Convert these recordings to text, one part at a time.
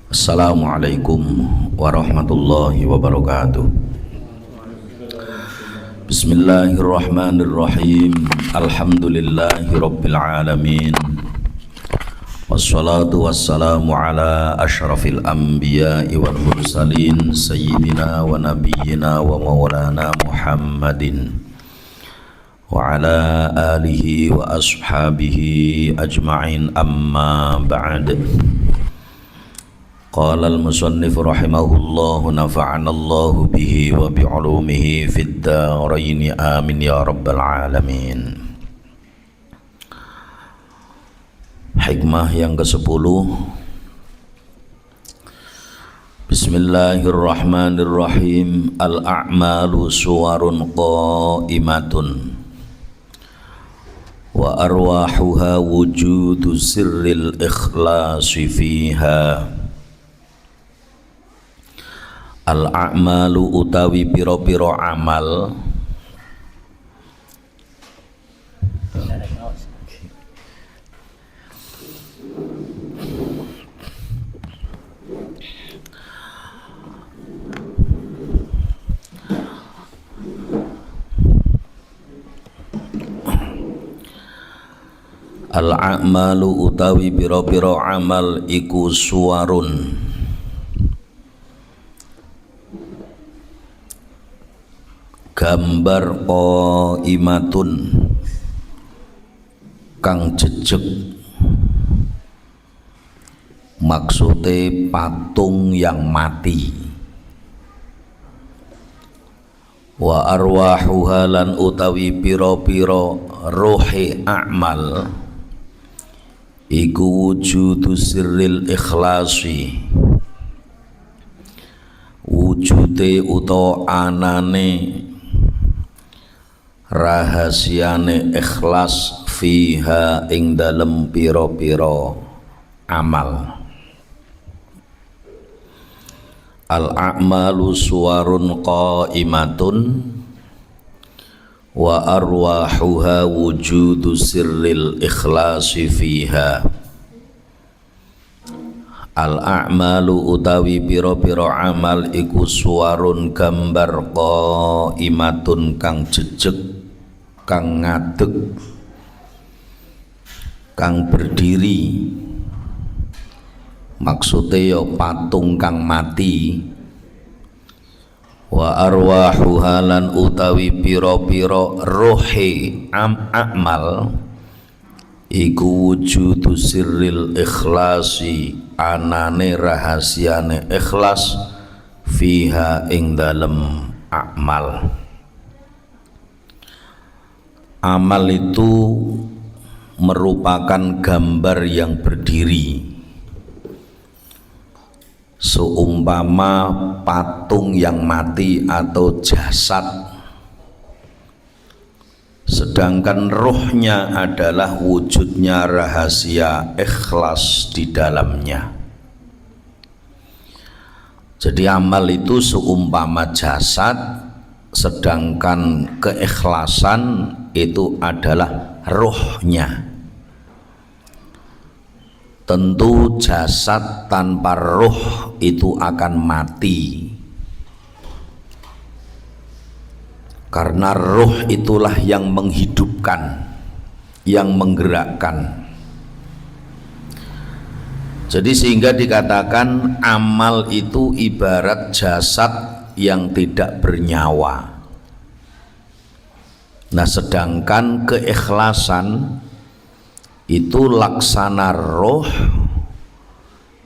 Assalamualaikum warahmatullahi wabarakatuh. Bismillahirrahmanirrahim. Alhamdulillahi rabbil alamin. Wassalatu wassalamu ala asyrafil anbiya'i wal mursalin sayyidina wa nabiyyina wa maulana Muhammadin wa ala alihi wa ashabihi ajma'in, amma ba'd. Qala al-musannif rahimahullahu nafa'ana Allahu bihi wa bi'ulumihi fid dharain amin ya rabbal alamin. Hikmah yang ke-10. Bismillahirrahmanirrahim. Al-a'malu suwarun qa'imatun wa arwahuha wujudu sirril ikhlasi fiha. Al-a'malu utawi piro-piro amal Al-a'malu utawi piro-piro amal iku suwarun gambar qaimatun kang jejeg, maksude patung yang mati. Wa arwahuha lan utawi piro-piro rohe a'mal iku wujudu sirril ikhlasi, wujude utawa anane rahasiane ikhlas fiha ing dalem piro-piro amal. Al-a'malu suwarun qaimatun wa arwahuha wujudu sirril ikhlasi fiha. Al-a'malu utawi piro-piro amal iku suwarun gambar qaimatun kang jejeg, kang ngadeg, kang berdiri, maksudnya ya patung kang mati. Wa arwahuha lan utawi piro-piro rohe amal iku wujudu sirril ikhlasi, anane rahasiane ikhlas fiha ing dalem amal. Amal itu merupakan gambar yang berdiri, seumpama patung yang mati atau jasad, sedangkan rohnya adalah wujudnya rahasia ikhlas di dalamnya. Jadi amal itu seumpama jasad, sedangkan keikhlasan itu adalah rohnya. Tentu jasad tanpa roh itu akan mati, karena roh itulah yang menghidupkan, yang menggerakkan. Jadi sehingga dikatakan amal itu ibarat jasad yang tidak bernyawa. Nah, sedangkan keikhlasan itu laksana roh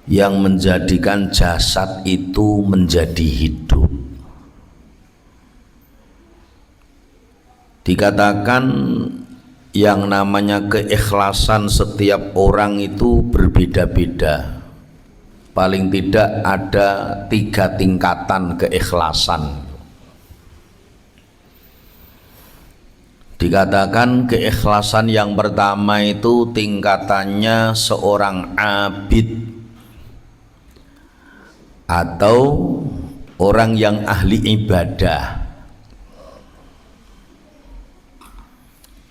yang menjadikan jasad itu menjadi hidup. Dikatakan yang namanya keikhlasan setiap orang itu berbeda-beda. Paling tidak ada 3 tingkatan keikhlasan. Dikatakan keikhlasan yang pertama itu tingkatannya seorang abid atau orang yang ahli ibadah.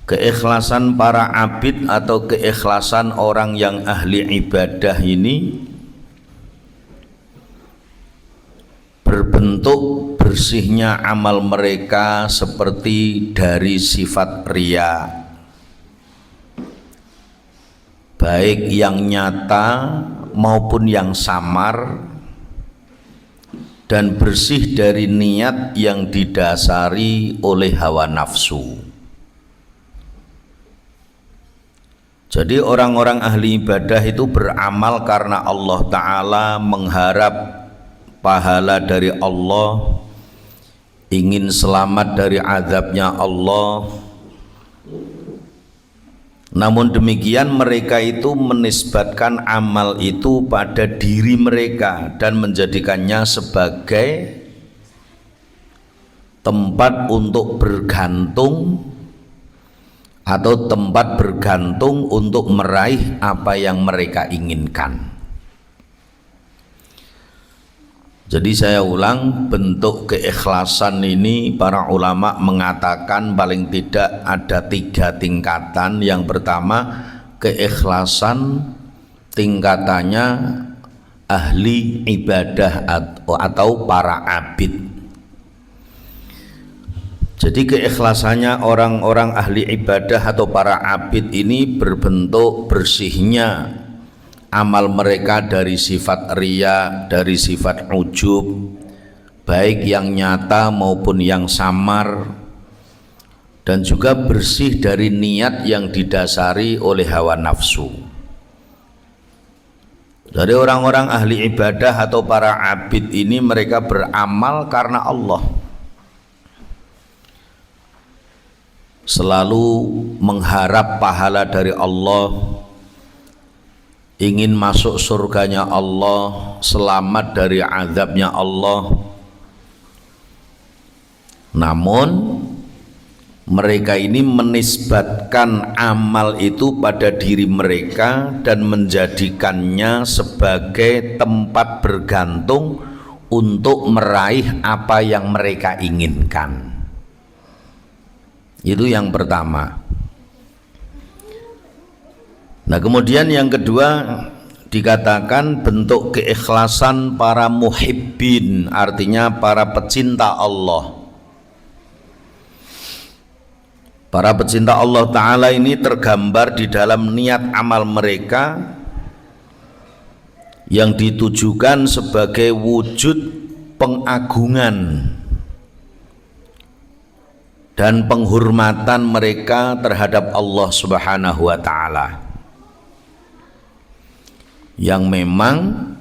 Keikhlasan para abid atau keikhlasan orang yang ahli ibadah ini berbentuk bersihnya amal mereka seperti dari sifat riya, baik yang nyata maupun yang samar, dan bersih dari niat yang didasari oleh hawa nafsu. Jadi orang-orang ahli ibadah itu beramal karena Allah Ta'ala, mengharap pahala dari Allah, ingin selamat dari azabnya Allah. Namun demikian mereka itu menisbatkan amal itu pada diri mereka dan menjadikannya sebagai tempat untuk bergantung atau tempat bergantung untuk meraih apa yang mereka inginkan. Jadi saya ulang, bentuk keikhlasan ini para ulama mengatakan paling tidak ada 3 tingkatan. Yang pertama, keikhlasan tingkatannya ahli ibadah atau para abid. Jadi keikhlasannya orang-orang ahli ibadah atau para abid ini berbentuk bersihnya amal mereka dari sifat riya, dari sifat ujub, baik yang nyata maupun yang samar, dan juga bersih dari niat yang didasari oleh hawa nafsu. Dari orang-orang ahli ibadah atau para abid ini mereka beramal karena Allah, selalu mengharap pahala dari Allah, ingin masuk surganya Allah, selamat dari azabnya Allah. Namun mereka ini menisbatkan amal itu pada diri mereka dan menjadikannya sebagai tempat bergantung untuk meraih apa yang mereka inginkan. Itu yang pertama. Nah, kemudian yang kedua dikatakan bentuk keikhlasan para muhibbin, artinya para pecinta Allah. Para pecinta Allah Ta'ala ini tergambar di dalam niat amal mereka yang ditujukan sebagai wujud pengagungan dan penghormatan mereka terhadap Allah Subhanahu wa Ta'ala, yang memang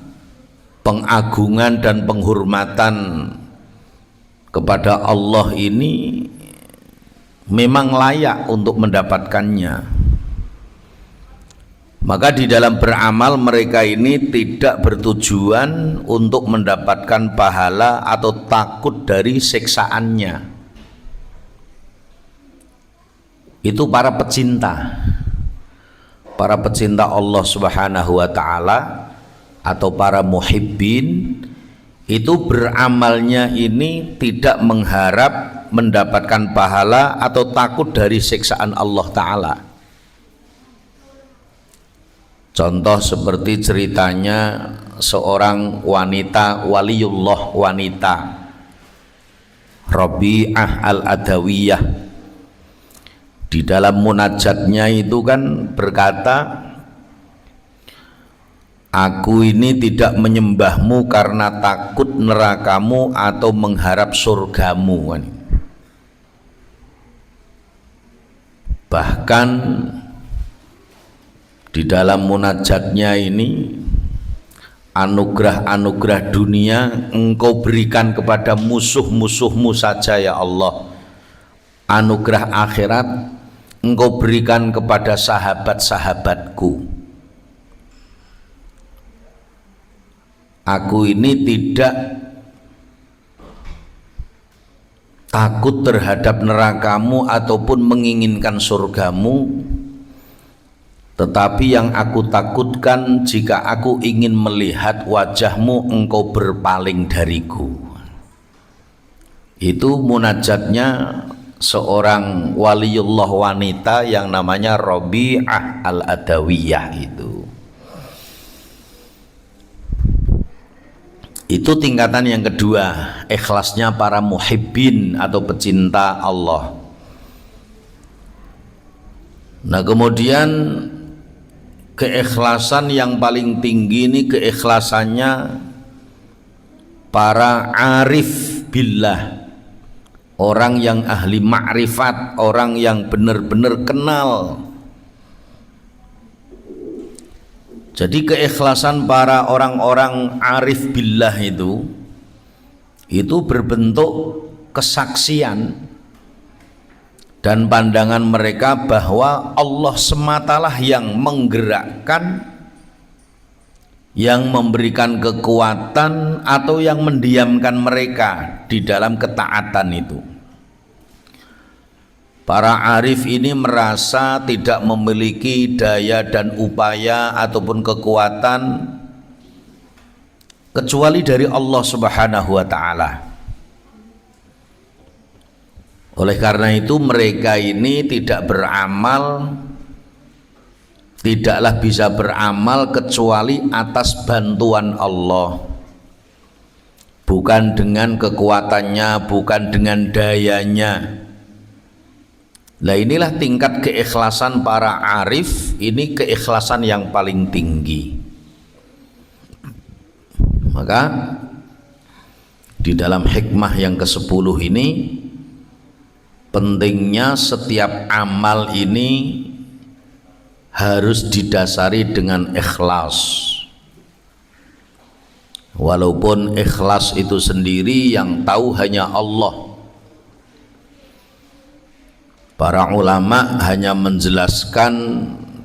pengagungan dan penghormatan kepada Allah ini memang layak untuk mendapatkannya. Maka di dalam beramal mereka ini tidak bertujuan untuk mendapatkan pahala atau takut dari siksaannya. Itu para pecinta Allah Subhanahu wa Ta'ala atau para muhibbin itu beramalnya ini tidak mengharap mendapatkan pahala atau takut dari siksaan Allah Ta'ala. Contoh seperti ceritanya seorang wanita, waliullah wanita, Rabi'ah al-Adawiyah. Di dalam munajatnya itu kan berkata, aku ini tidak menyembahmu karena takut nerakamu atau mengharap surgamu. Bahkan di dalam munajatnya ini, anugerah-anugerah dunia engkau berikan kepada musuh-musuhmu saja ya Allah. Anugerah akhirat engkau berikan kepada sahabat-sahabatku. Aku ini tidak takut terhadap nerakamu ataupun menginginkan surgamu, tetapi yang aku takutkan jika aku ingin melihat wajahmu engkau berpaling dariku. Itu munajatnya seorang waliullah wanita yang namanya Rabi'ah al-Adawiyah itu. Itu tingkatan yang kedua, ikhlasnya para muhibbin atau pecinta Allah. Nah kemudian keikhlasan yang paling tinggi ini keikhlasannya para arif billah, orang yang ahli ma'rifat, orang yang benar-benar kenal. Jadi keikhlasan para orang-orang arif billah itu berbentuk kesaksian dan pandangan mereka bahwa Allah sematalah yang menggerakkan, yang memberikan kekuatan atau yang mendiamkan mereka di dalam ketaatan itu. Para arif ini merasa tidak memiliki daya dan upaya ataupun kekuatan kecuali dari Allah Subhanahu wa ta'ala. Oleh karena itu mereka ini tidak beramal, tidaklah bisa beramal kecuali atas bantuan Allah, bukan dengan kekuatannya, bukan dengan dayanya. Nah inilah tingkat keikhlasan para arif, ini keikhlasan yang paling tinggi. Maka di dalam hikmah yang ke-10 ini, pentingnya setiap amal ini harus didasari dengan ikhlas. Walaupun ikhlas itu sendiri yang tahu hanya Allah. Para ulama hanya menjelaskan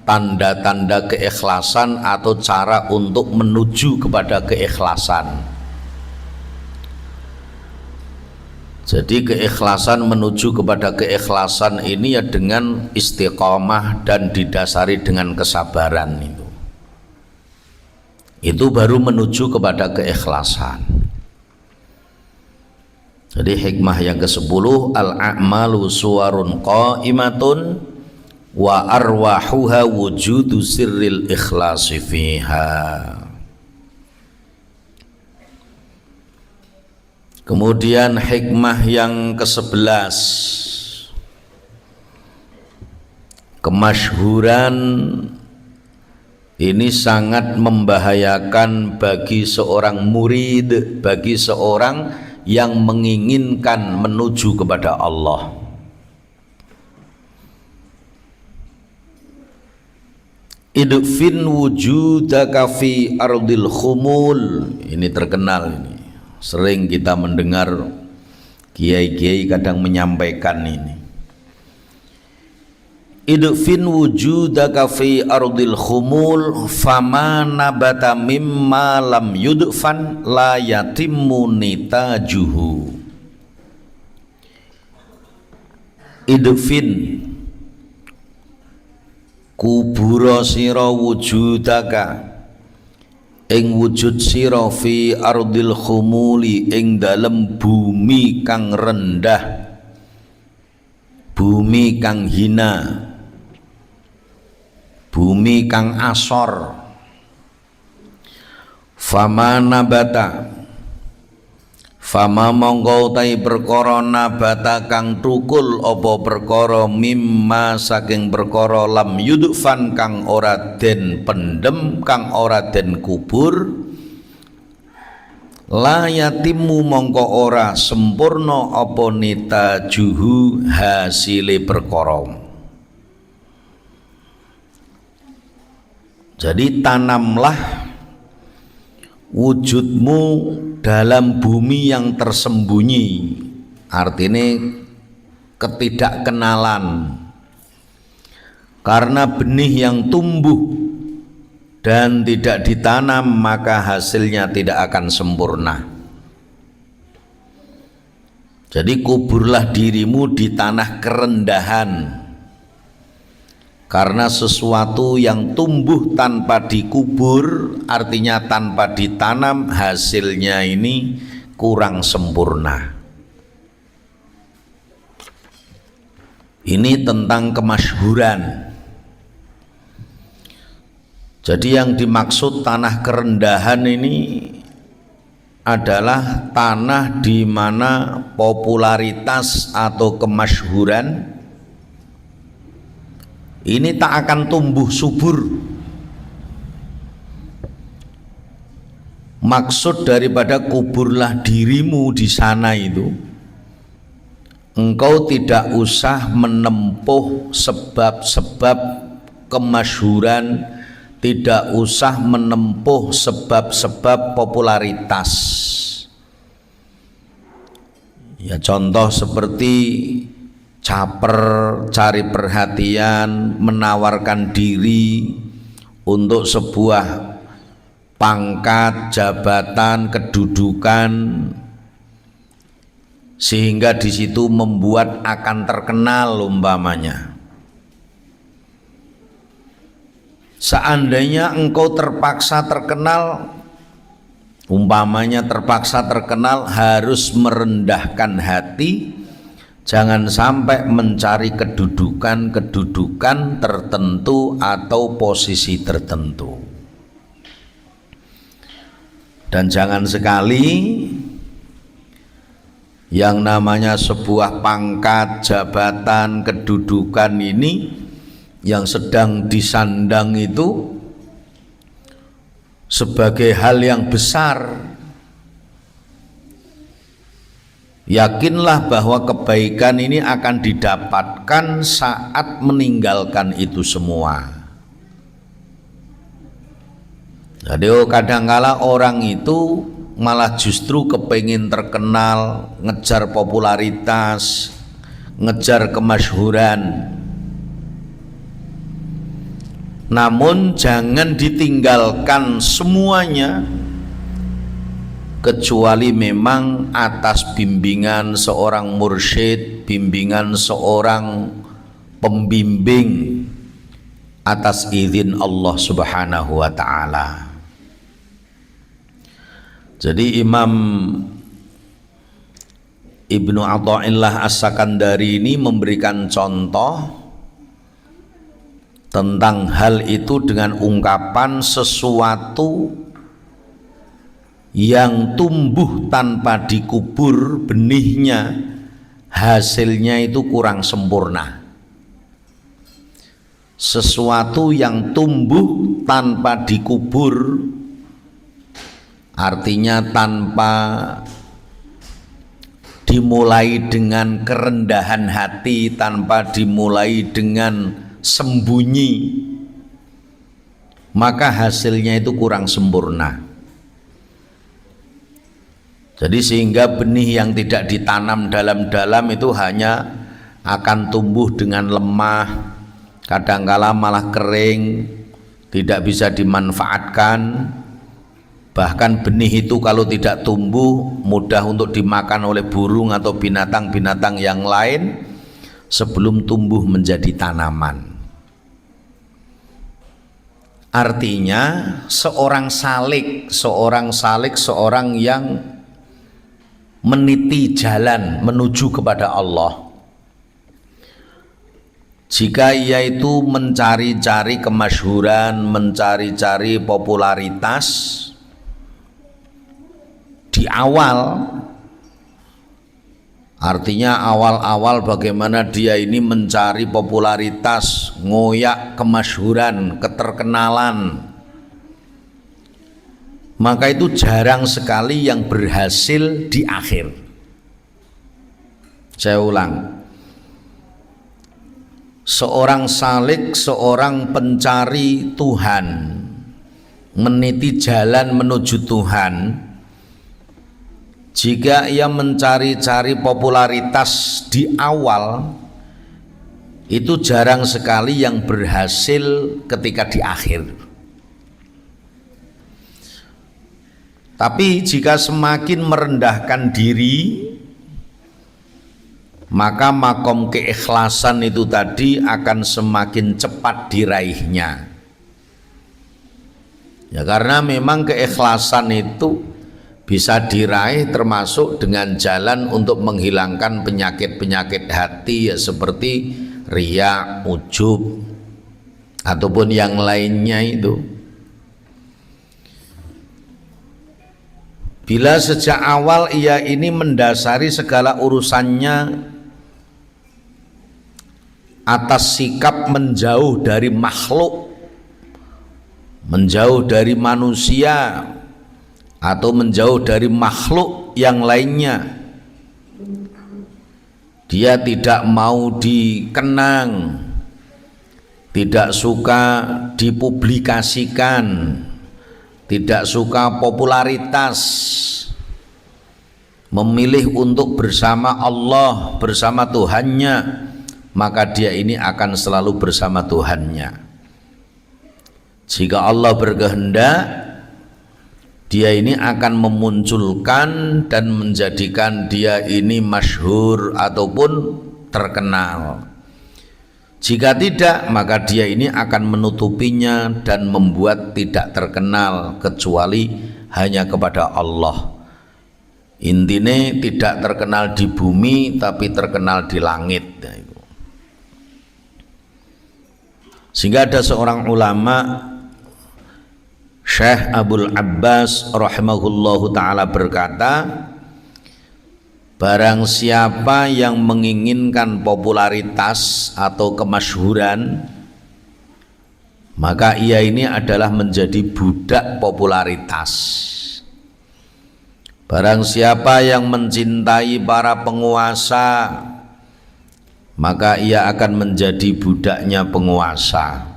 tanda-tanda keikhlasan atau cara untuk menuju kepada keikhlasan. Jadi keikhlasan menuju kepada keikhlasan ini ya dengan istiqomah dan didasari dengan kesabaran itu. Itu baru menuju kepada keikhlasan. Jadi hikmah yang ke-10, al-a'malu suwarun qa'imatun wa arwahuha wujudu sirril ikhlasi fiha. Kemudian hikmah yang ke-11, kemasyhuran ini sangat membahayakan bagi seorang murid, bagi seorang yang menginginkan menuju kepada Allah. Idfin wujudaka fi ardil khumul. Ini terkenal ini. Sering kita mendengar kiai-kiai kadang menyampaikan ini. Idfin wujudaka fi ardil khumul fama nabata mimma lam yudfan la yatimmu nitajuhu. Idfin kubura sira wujudaka ing wujud sira fi ardil khumuli ing dalem bumi kang rendah, bumi kang hina, bumi kang asor. Fama nabata, fama mongko utai perkara nabata kang tukul apa perkara mimma saking perkara lam yudfan kang ora den pendem, kang ora den kubur, la yatimu mongko ora sempurna apa nitajuhu hasile perkara. Jadi tanamlah wujudmu dalam bumi yang tersembunyi, artinya ketidakkenalan. Karena benih yang tumbuh dan tidak ditanam maka hasilnya tidak akan sempurna. Jadi kuburlah dirimu di tanah kerendahan. Karena sesuatu yang tumbuh tanpa dikubur, artinya tanpa ditanam, hasilnya ini kurang sempurna. Ini tentang kemasyhuran. Jadi yang dimaksud tanah kerendahan ini adalah tanah di mana popularitas atau kemasyhuran ini tak akan tumbuh subur. Maksud daripada kuburlah dirimu di sana itu, engkau tidak usah menempuh sebab-sebab kemasyhuran, tidak usah menempuh sebab-sebab popularitas. Ya contoh seperti caper, cari perhatian, menawarkan diri untuk sebuah pangkat, jabatan, kedudukan, sehingga di situ membuat akan terkenal umpamanya. Seandainya engkau terpaksa terkenal, umpamanya terpaksa terkenal, harus merendahkan hati, jangan sampai mencari kedudukan tertentu atau posisi tertentu. Dan jangan sekali yang namanya sebuah pangkat, jabatan, kedudukan ini yang sedang disandang itu sebagai hal yang besar. Yakinlah bahwa kebaikan ini akan didapatkan saat meninggalkan itu semua. Jadi kadangkala orang itu malah justru kepengin terkenal, ngejar popularitas, ngejar kemasyhuran. Namun jangan ditinggalkan semuanya kecuali memang atas bimbingan seorang mursyid, bimbingan seorang pembimbing, atas izin Allah Subhanahu wa taala. Jadi Imam Ibnu Athaillah As-Sakandari ini memberikan contoh tentang hal itu dengan ungkapan sesuatu yang tumbuh tanpa dikubur benihnya, hasilnya itu kurang sempurna. Sesuatu yang tumbuh tanpa dikubur, artinya tanpa dimulai dengan kerendahan hati, tanpa dimulai dengan sembunyi, maka hasilnya itu kurang sempurna. Jadi sehingga benih yang tidak ditanam dalam-dalam itu hanya akan tumbuh dengan lemah, kadangkala malah kering, tidak bisa dimanfaatkan. Bahkan benih itu kalau tidak tumbuh mudah untuk dimakan oleh burung atau binatang-binatang yang lain sebelum tumbuh menjadi tanaman. Artinya seorang salik, seorang yang meniti jalan menuju kepada Allah, jika ia itu mencari-cari kemasyhuran, mencari-cari popularitas di awal, artinya awal-awal bagaimana dia ini mencari popularitas, ngoyak kemasyhuran, keterkenalan, maka itu jarang sekali yang berhasil di akhir. Saya ulang, seorang salik, seorang pencari Tuhan, meniti jalan menuju Tuhan, jika ia mencari-cari popularitas di awal, itu jarang sekali yang berhasil ketika di akhir. Tapi jika semakin merendahkan diri, maka makom keikhlasan itu tadi akan semakin cepat diraihnya. Ya karena memang keikhlasan itu bisa diraih termasuk dengan jalan untuk menghilangkan penyakit-penyakit hati, ya seperti riya, ujub, ataupun yang lainnya itu. Bila sejak awal ia ini mendasari segala urusannya atas sikap menjauh dari makhluk, menjauh dari manusia atau menjauh dari makhluk yang lainnya. Dia tidak mau dikenang, tidak suka dipublikasikan, tidak suka popularitas, memilih untuk bersama Allah, bersama Tuhannya, maka dia ini akan selalu bersama Tuhannya. Jika Allah berkehendak, dia ini akan memunculkan dan menjadikan dia ini masyhur ataupun terkenal. Jika tidak, maka dia ini akan menutupinya dan membuat tidak terkenal kecuali hanya kepada Allah. Intinya tidak terkenal di bumi tapi terkenal di langit. Sehingga ada seorang ulama, Syekh Abdul Abbas rahimahullahu ta'ala berkata, barang siapa yang menginginkan popularitas atau kemasyhuran, maka ia ini adalah menjadi budak popularitas. Barang siapa yang mencintai para penguasa, maka ia akan menjadi budaknya penguasa.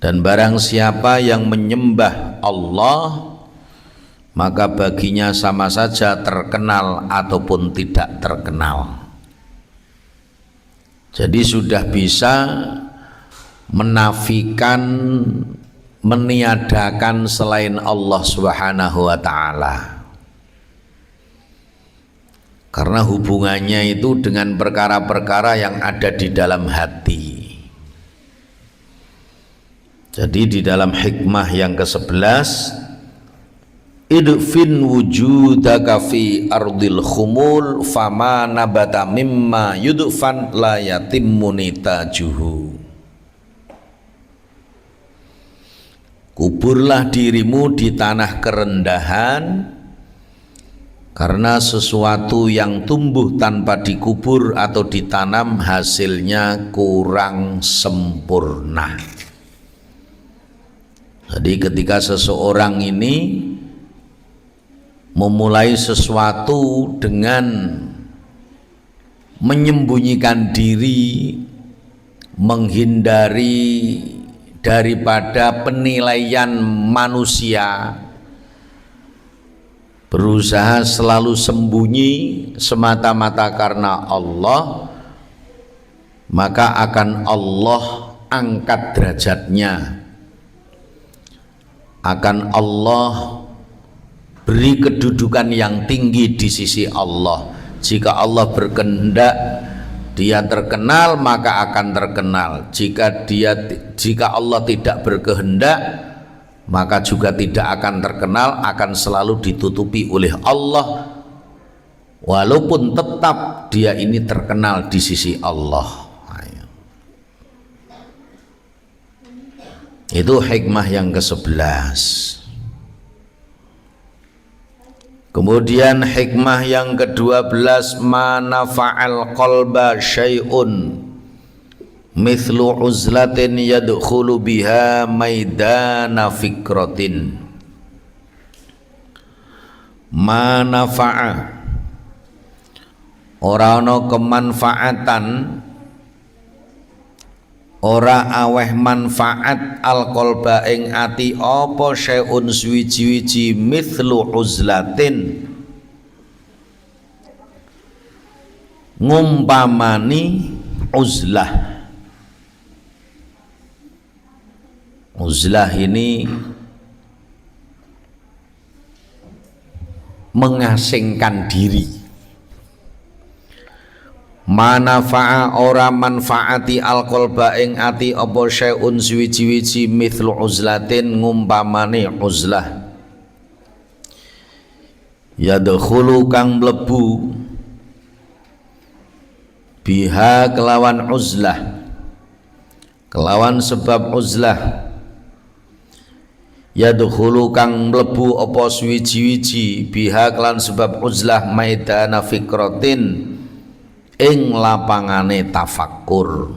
Dan barang siapa yang menyembah Allah, maka baginya sama saja terkenal ataupun tidak terkenal. Jadi sudah bisa menafikan, meniadakan selain Allah Subhanahu wa ta'ala, karena hubungannya itu dengan perkara-perkara yang ada di dalam hati. Jadi di dalam hikmah yang ke-11, idfin wujudaka fi ardil khumul fama nabata mimma yudfan la yatimmu nitajuhu. Kuburlah dirimu di tanah kerendahan, karena sesuatu yang tumbuh tanpa dikubur atau ditanam hasilnya kurang sempurna. Jadi ketika seseorang ini memulai sesuatu dengan menyembunyikan diri, menghindari daripada penilaian manusia, berusaha selalu sembunyi semata-mata karena Allah, maka akan Allah angkat derajatnya, akan Allah beri kedudukan yang tinggi di sisi Allah. Jika Allah berkehendak dia terkenal, maka akan terkenal. Jika Allah tidak berkehendak, maka juga tidak akan terkenal, akan selalu ditutupi oleh Allah, walaupun tetap dia ini terkenal di sisi Allah. Itu hikmah yang ke-11. Kemudian hikmah yang ke-12, manafa'al qalba syai'un mithlu uzlatin yadkhulu biha maidana fikratin. Manafa'a, ora ana kemanfaatan, ora aweh manfaat al qalba ing ati apa syai'un suwiji-wiji mithlu uzlatin, ngumpamani uzlah. Uzlah ini mengasingkan diri. Manafa'a ora manfaati al-qalba ing ati apa syai'un suwiji-wiji mithlu uzlatin ngumpamane uzlah, yadkhulu kang mlebu biha kelawan uzlah, kelawan sebab uzlah, yadkhulu kang mlebu apa suwiji-wiji biha kelan sebab uzlah maidana fikratin ing lapangane tafakkur.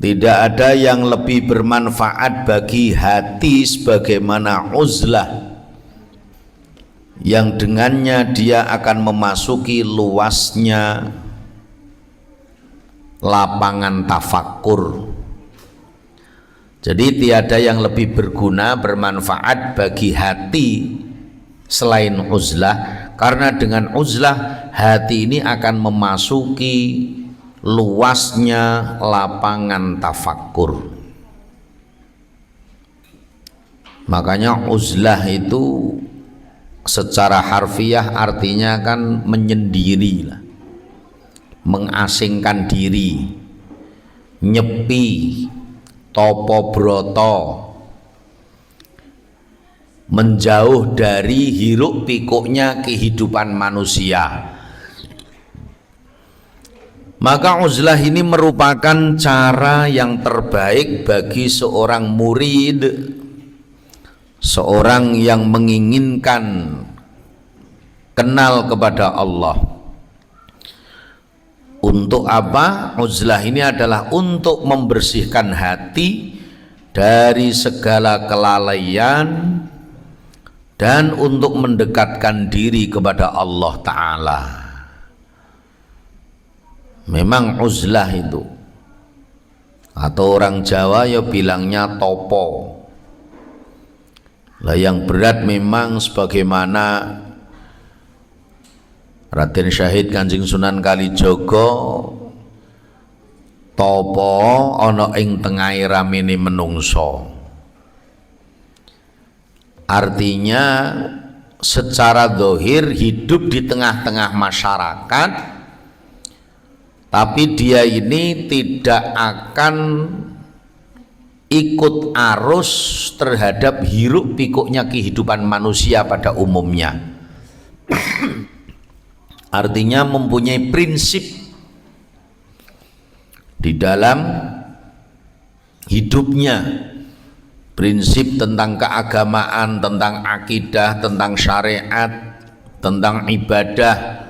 Tidak ada yang lebih bermanfaat bagi hati sebagaimana uzlah yang dengannya dia akan memasuki luasnya lapangan tafakkur. Jadi tiada yang lebih berguna, bermanfaat bagi hati selain uzlah, karena dengan uzlah hati ini akan memasuki luasnya lapangan tafakkur. Makanya uzlah itu secara harfiah artinya kan menyendiri lah, mengasingkan diri, nyepi, topo broto, menjauh dari hiruk pikuknya kehidupan manusia. Maka uzlah ini merupakan cara yang terbaik bagi seorang murid, seorang yang menginginkan kenal kepada Allah. Untuk apa? Uzlah ini adalah untuk membersihkan hati dari segala kelalaian dan untuk mendekatkan diri kepada Allah Ta'ala. Memang uzlah itu, atau orang Jawa ya bilangnya topo lah, yang berat memang sebagaimana Raden Syahid Kanjeng Sunan Kalijaga, topo ana ing tengahe ramene menungso. Artinya secara zahir hidup di tengah-tengah masyarakat, tapi dia ini tidak akan ikut arus terhadap hiruk pikuknya kehidupan manusia pada umumnya. Artinya mempunyai prinsip di dalam hidupnya, prinsip tentang keagamaan, tentang akidah, tentang syariat, tentang ibadah,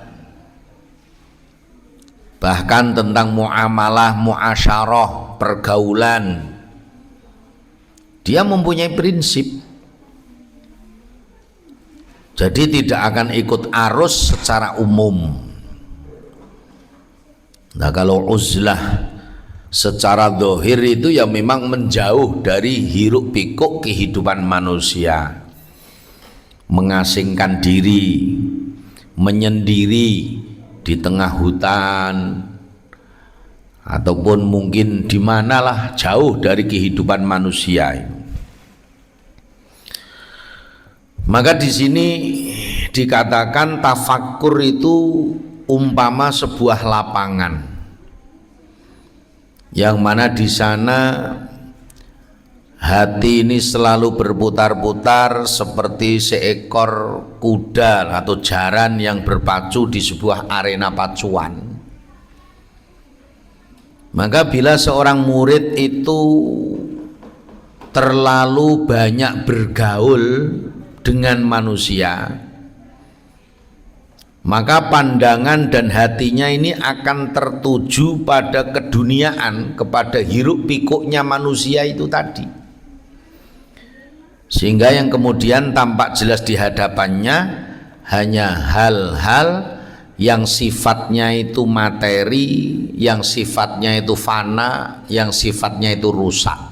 bahkan tentang muamalah, muasyarah, pergaulan. Dia mempunyai prinsip, jadi tidak akan ikut arus secara umum. Nah, kalau uzlah secara zahir itu ya memang menjauh dari hiruk pikuk kehidupan manusia, mengasingkan diri, menyendiri di tengah hutan ataupun mungkin di manalah jauh dari kehidupan manusia. Maka di sini dikatakan tafakkur itu umpama sebuah lapangan, yang mana di sana hati ini selalu berputar-putar seperti seekor kuda atau jaran yang berpacu di sebuah arena pacuan. Maka bila seorang murid itu terlalu banyak bergaul dengan manusia, maka pandangan dan hatinya ini akan tertuju pada keduniaan, kepada hiruk pikuknya manusia itu tadi, sehingga yang kemudian tampak jelas di hadapannya hanya hal-hal yang sifatnya itu materi, yang sifatnya itu fana, yang sifatnya itu rusak.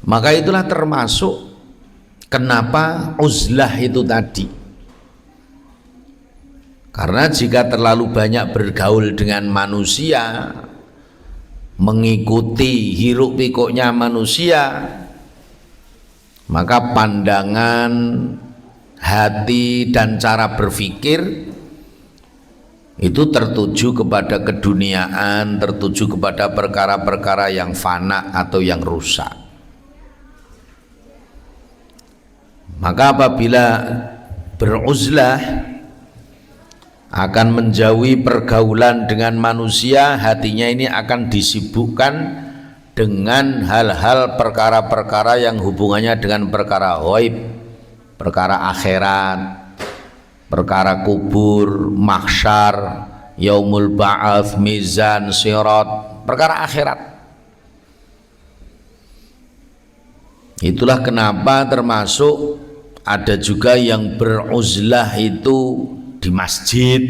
Maka itulah termasuk kenapa uzlah itu tadi. Karena jika terlalu banyak bergaul dengan manusia, mengikuti hiruk pikuknya manusia, maka pandangan, hati dan cara berpikir itu tertuju kepada keduniaan, tertuju kepada perkara-perkara yang fana atau yang rusak. Maka apabila beruzlah akan menjauhi pergaulan dengan manusia, hatinya ini akan disibukkan dengan hal-hal perkara-perkara yang hubungannya dengan perkara ghaib, perkara akhirat, perkara kubur, mahsyar, yaumul ba'ats, mizan, sirat, perkara akhirat. Itulah kenapa termasuk ada juga yang beruzlah itu di masjid.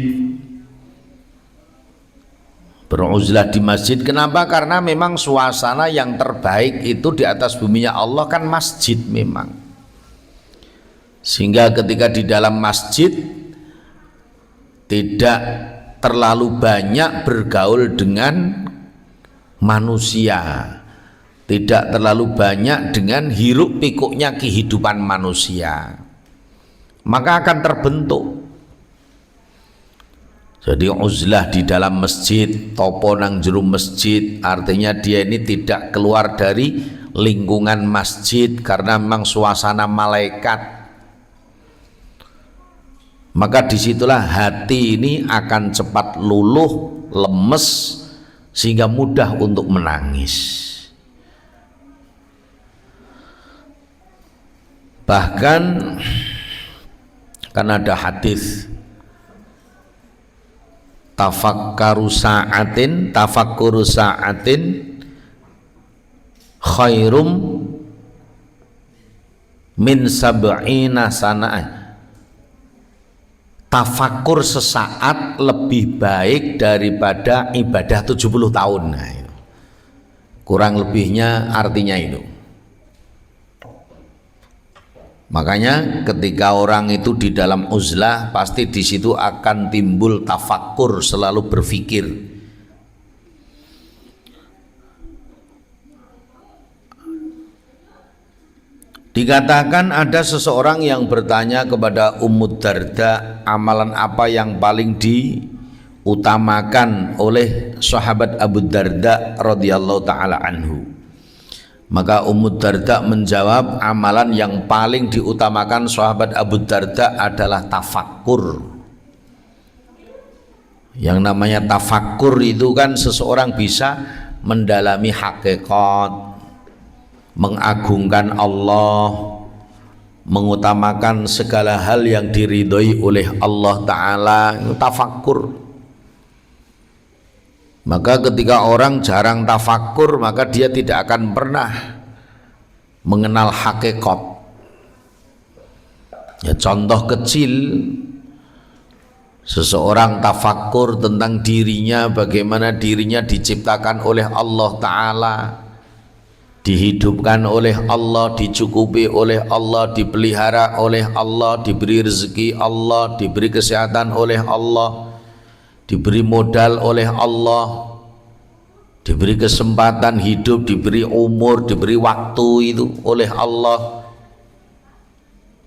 Beruzlah di masjid, kenapa? Karena memang suasana yang terbaik itu di atas buminya Allah kan masjid memang. Sehingga ketika di dalam masjid tidak terlalu banyak bergaul dengan manusia, tidak terlalu banyak dengan hiruk pikuknya kehidupan manusia, maka akan terbentuk. Jadi uzlah di dalam masjid, topo nang jero masjid, artinya dia ini tidak keluar dari lingkungan masjid karena memang suasana malaikat. Maka disitulah hati ini akan cepat luluh, lemes, sehingga mudah untuk menangis. Bahkan kan ada hadis tafakkuru sa'atin khairum min sab'ina sana'ah. Tafakur sesaat lebih baik daripada ibadah 70 tahun. Nah, kurang lebihnya artinya itu. Makanya ketika orang itu di dalam uzlah, pasti di situ akan timbul tafakur, selalu berpikir. Dikatakan ada seseorang yang bertanya kepada Ummu Darda, amalan apa yang paling diutamakan oleh sahabat Abu Darda radhiyallahu taala anhu. Maka Ummu Darda menjawab, amalan yang paling diutamakan sahabat Abu Darda adalah tafakkur. Yang namanya tafakkur itu kan seseorang bisa mendalami hakikat, mengagungkan Allah, mengutamakan segala hal yang diridhoi oleh Allah Ta'ala, itu tafakkur. Maka ketika orang jarang tafakkur, maka dia tidak akan pernah mengenal hakikat. Ya, contoh kecil, seseorang tafakkur tentang dirinya, bagaimana dirinya diciptakan oleh Allah Ta'ala, dihidupkan oleh Allah, dicukupi oleh Allah, dipelihara oleh Allah, diberi rezeki Allah, diberi kesehatan oleh Allah, diberi modal oleh Allah, diberi kesempatan hidup, diberi umur, diberi waktu itu oleh Allah.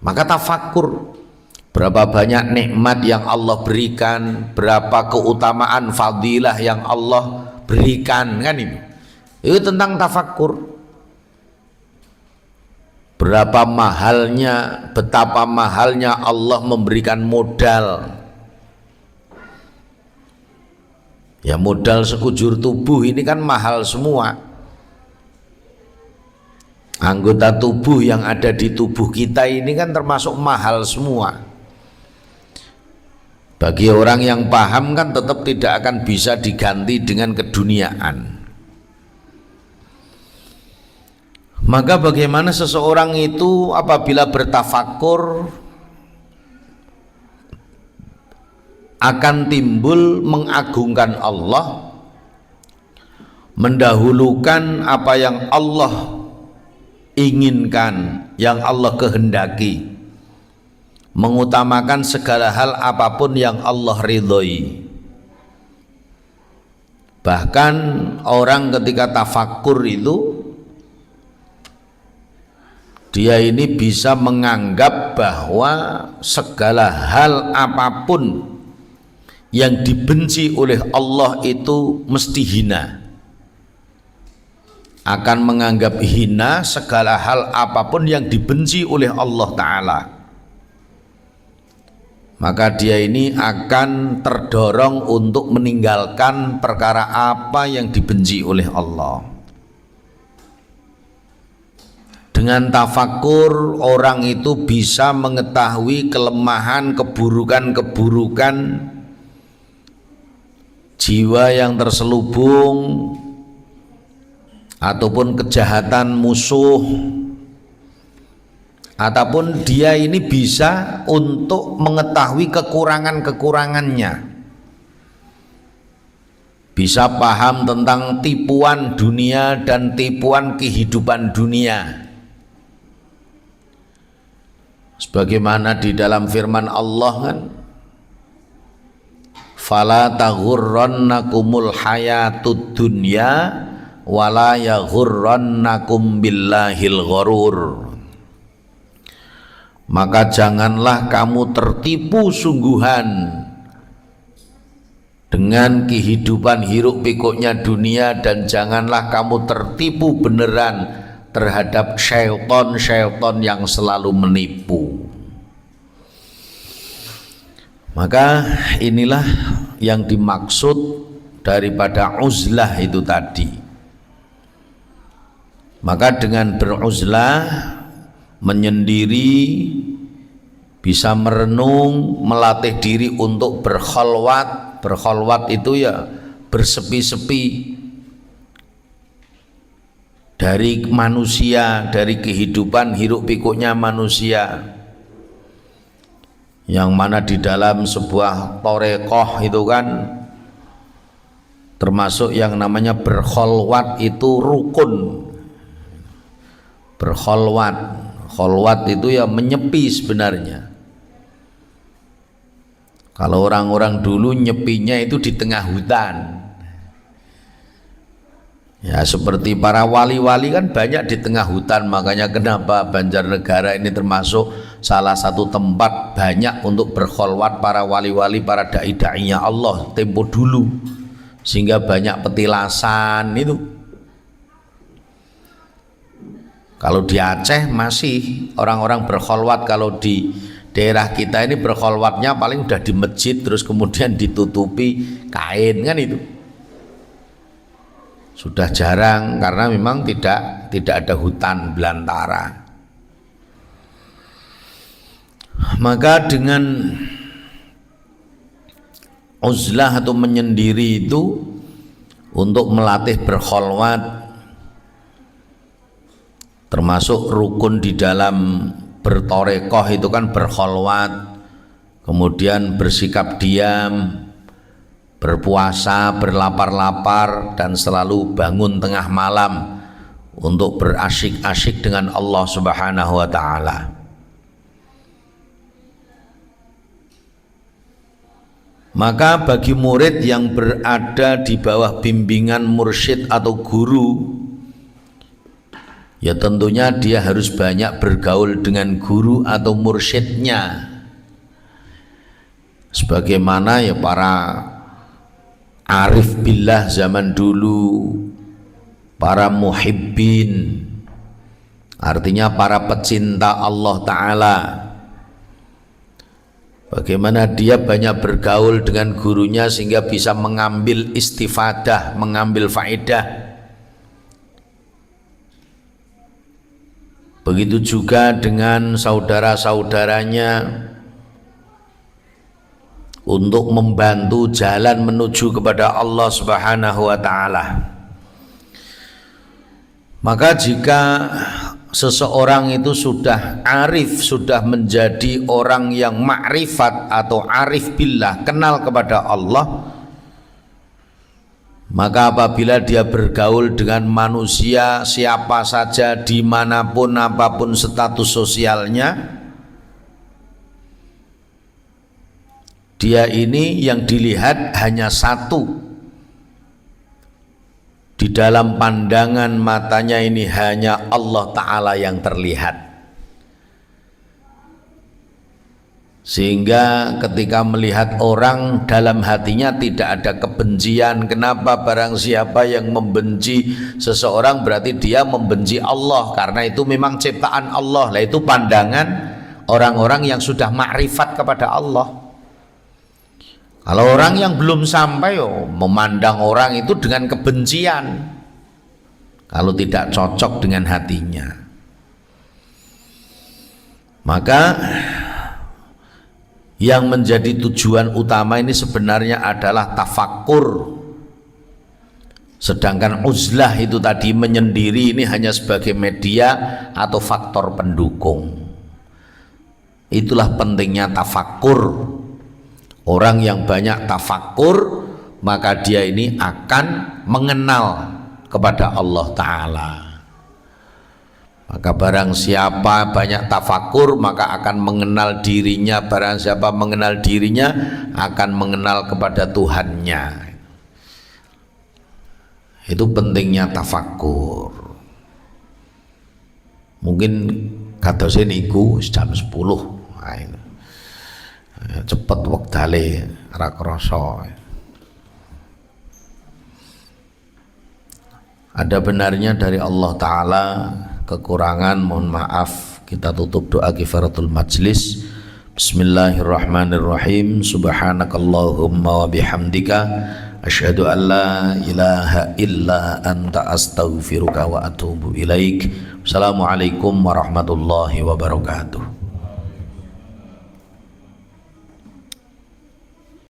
Maka tafakkur berapa banyak nikmat yang Allah berikan, berapa keutamaan fadilah yang Allah berikan, kan itu tentang tafakkur. Berapa mahalnya, betapa mahalnya Allah memberikan modal. Ya, modal sekujur tubuh ini kan mahal semua. Anggota tubuh yang ada di tubuh kita ini kan termasuk mahal semua. Bagi orang yang paham kan tetap tidak akan bisa diganti dengan keduniaan. Maka bagaimana seseorang itu apabila bertafakur akan timbul mengagungkan Allah, mendahulukan apa yang Allah inginkan, yang Allah kehendaki, mengutamakan segala hal apapun yang Allah ridhoi. Bahkan orang ketika tafakur itu, dia ini bisa menganggap bahwa segala hal apapun yang dibenci oleh Allah itu mesti hina. Akan menganggap hina segala hal apapun yang dibenci oleh Allah Ta'ala. Maka dia ini akan terdorong untuk meninggalkan perkara apa yang dibenci oleh Allah. Dengan tafakur orang itu bisa mengetahui kelemahan, keburukan-keburukan jiwa yang terselubung ataupun kejahatan musuh, ataupun dia ini bisa untuk mengetahui kekurangan-kekurangannya, bisa paham tentang tipuan dunia dan tipuan kehidupan dunia. Sebagaimana di dalam firman Allah kan, fala taghurrannakumul hayatud dunya wala yaghurrannakum billahil gharur. Maka janganlah kamu tertipu sungguhan dengan kehidupan hiruk pikuknya dunia, dan janganlah kamu tertipu beneran terhadap syaitan yang selalu menipu. Maka inilah yang dimaksud daripada uzlah itu tadi. Maka dengan beruzlah, menyendiri, bisa merenung, melatih diri untuk berkholwat. Berkholwat itu ya bersepi-sepi dari manusia, dari kehidupan hiruk pikuknya manusia, yang mana di dalam sebuah torekoh itu kan termasuk yang namanya berkholwat itu rukun. Berkholwat, kholwat itu ya menyepi sebenarnya. Kalau orang-orang dulu nyepinya itu di tengah hutan. Ya seperti para wali-wali kan banyak di tengah hutan, makanya kenapa Banjarnegara ini termasuk salah satu tempat banyak untuk berkholwat para wali-wali, para dai-dainya Allah tempo dulu, sehingga banyak petilasan itu. Kalau di Aceh masih orang-orang berkholwat, kalau di daerah kita ini berkholwatnya paling udah di masjid terus kemudian ditutupi kain kan, itu sudah jarang karena memang tidak ada hutan belantara. Maka dengan uzlah atau menyendiri itu untuk melatih berkholwat, termasuk rukun di dalam bertorekoh itu kan berkholwat, kemudian bersikap diam, berpuasa, berlapar-lapar, dan selalu bangun tengah malam untuk berasyik-asyik dengan Allah Subhanahu wa ta'ala. Maka bagi murid yang berada di bawah bimbingan mursyid atau guru, ya tentunya dia harus banyak bergaul dengan guru atau mursyidnya, sebagaimana ya para arif billah zaman dulu, para muhibbin, artinya para pecinta Allah Ta'ala. Bagaimana dia banyak bergaul dengan gurunya sehingga bisa mengambil istifadah, mengambil faedah. Begitu juga dengan saudara-saudaranya untuk membantu jalan menuju kepada Allah Subhanahu wa ta'ala. Maka jika seseorang itu sudah arif, sudah menjadi orang yang ma'rifat atau arif billah, kenal kepada Allah, maka apabila dia bergaul dengan manusia siapa saja, dimanapun, apapun status sosialnya, dia ini yang dilihat hanya satu. Di dalam pandangan matanya ini hanya Allah Ta'ala yang terlihat. Sehingga ketika melihat orang, dalam hatinya tidak ada kebencian. Kenapa? Barang siapa yang membenci seseorang berarti dia membenci Allah, karena itu memang ciptaan Allah. Lah itu pandangan orang-orang yang sudah makrifat kepada Allah. Kalau orang yang belum sampai memandang orang itu dengan kebencian, kalau tidak cocok dengan hatinya. Maka yang menjadi tujuan utama ini sebenarnya adalah tafakkur, sedangkan uzlah itu tadi menyendiri ini hanya sebagai media atau faktor pendukung. Itulah pentingnya tafakkur. Orang yang banyak tafakkur maka dia ini akan mengenal kepada Allah Ta'ala. Maka barang siapa banyak tafakur maka akan mengenal dirinya. Barang siapa mengenal dirinya akan mengenal kepada Tuhannya. Itu pentingnya tafakur. Mungkin kadosen niku jam 10. Nah, ini. Cepet wektale ora krasa. Ada benarnya dari Allah Ta'ala, kekurangan mohon maaf. Kita tutup doa kifaratul majlis. Bismillahirrahmanirrahim. Subhanakallahumma wa bihamdika asyhadu an la ilaha illa anta astaghfiruka wa atubu ilaik. Assalamualaikum warahmatullahi wabarakatuh.